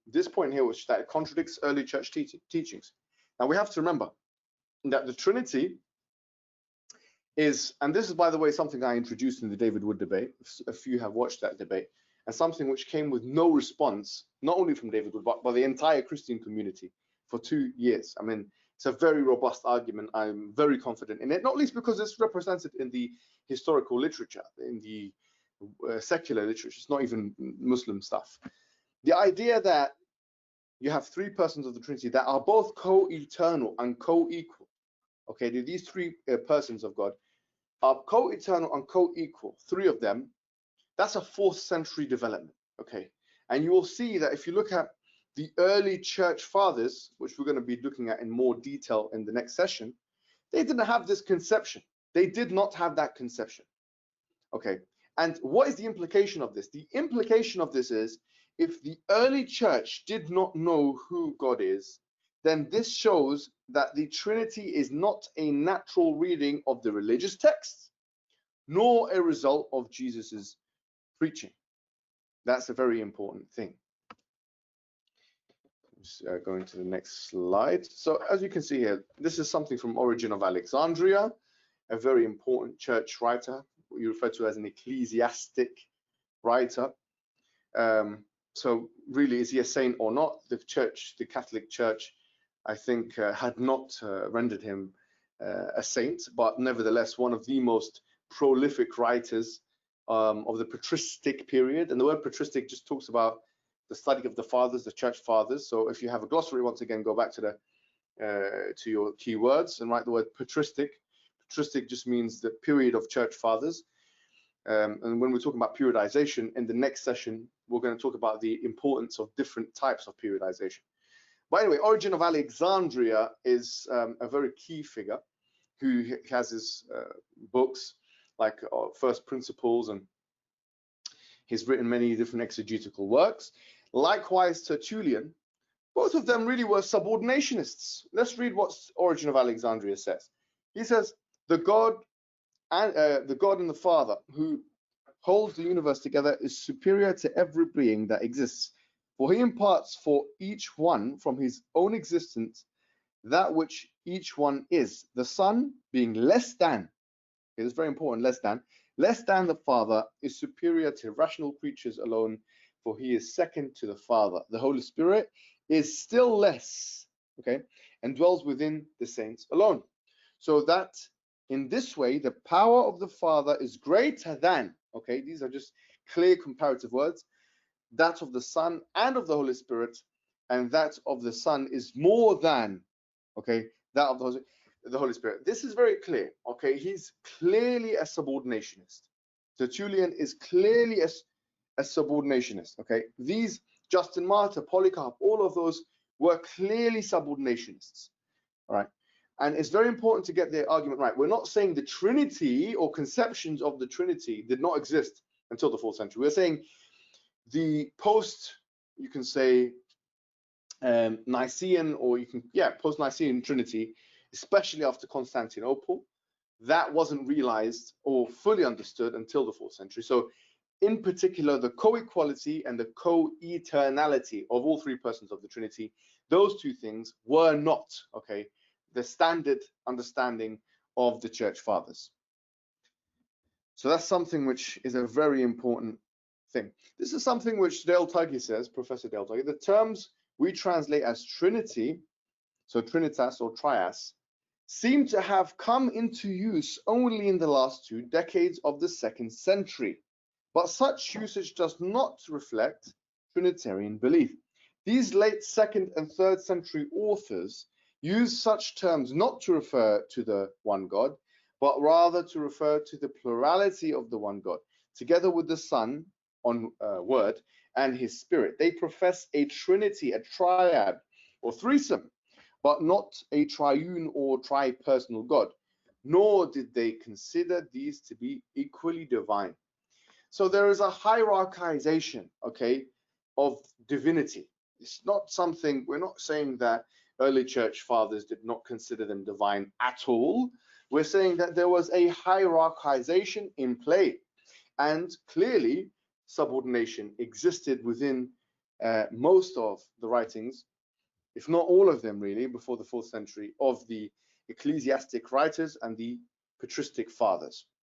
this point here, which that contradicts early church teachings. Now we have to remember that the Trinity is, and this is, by the way, something I introduced in the David Wood debate. A few have watched that debate, and something which came with no response, not only from David Wood, but by the entire Christian community for 2 years. I mean, it's a very robust argument. I'm very confident in it, not least because it's represented in the historical literature, in the secular literature. It's not even Muslim stuff. The idea that you have three persons of the Trinity that are both co-eternal and co-equal. Okay, these three persons of God are co-eternal and co-equal, three of them. That's a 4th century development. Okay, and you will see that if you look at the early church fathers, which we're going to be looking at in more detail in the next session, they didn't have this conception. They did not have that conception. Okay, and what is the implication of this? The implication of this is, if the early church did not know who God is, then this shows that the Trinity is not a natural reading of the religious texts, nor a result of Jesus's preaching. That's a very important thing. Just going to the next slide. So as you can see here, this is something from Origen of Alexandria, a very important church writer, what you refer to as an ecclesiastic writer. So really, is he a saint or not? The church, the Catholic Church, I think had not rendered him a saint, but nevertheless one of the most prolific writers of the patristic period. And the word patristic just talks about the study of the fathers, the church fathers. So if you have a glossary, once again, go back to the to your keywords and write the word patristic. Patristic just means the period of church fathers. And when we're talking about periodization, in the next session, we're going to talk about the importance of different types of periodization. But anyway, Origen of Alexandria is a very key figure who has his books like First Principles, and he's written many different exegetical works. Likewise, Tertullian. Both of them really were subordinationists. Let's read what Origen of Alexandria says. He says, the God and the Father who holds the universe together is superior to every being that exists, for he imparts for each one from his own existence that which each one is. The Son, being less than, it is very important, less than the Father, is superior to rational creatures alone, for he is second to the Father. The Holy Spirit is still less, okay, and dwells within the saints alone. So that in this way, the power of the Father is greater than, okay, these are just clear comparative words, that of the Son and of the Holy Spirit, and that of the Son is more than, okay, that of the Holy Spirit. This is very clear, okay? He's clearly a subordinationist. Tertullian is clearly a subordinationist, okay? These, Justin Martyr, Polycarp, all of those were clearly subordinationists, all right? And it's very important to get the argument right. We're not saying the Trinity or conceptions of the Trinity did not exist until the 4th century. We're saying the you can say, Nicene, or you can, post-Nicene Trinity, especially after Constantinople, that wasn't realized or fully understood until the 4th century. So in particular, the co-equality and the co-eternality of all three persons of the Trinity, those two things were not, okay, the standard understanding of the church fathers. So that's something which is a very important thing. This is something which Dale Tuggy says, Professor Dale Tuggy, the terms we translate as Trinity, so Trinitas or Trias, seem to have come into use only in the last 2 decades of the 2nd century. But such usage does not reflect Trinitarian belief. These late 2nd and 3rd century authors use such terms not to refer to the one God, but rather to refer to the plurality of the one God, together with the Son on word and his Spirit. They profess a trinity, a triad or threesome, but not a triune or tri-personal God, nor did they consider these to be equally divine. So there is a hierarchization, okay, of divinity. It's not something, we're not saying that early church fathers did not consider them divine at all. We're saying that there was a hierarchization in play, and clearly subordination existed within most of the writings, if not all of them really, before the 4th century, of the ecclesiastic writers and the patristic fathers.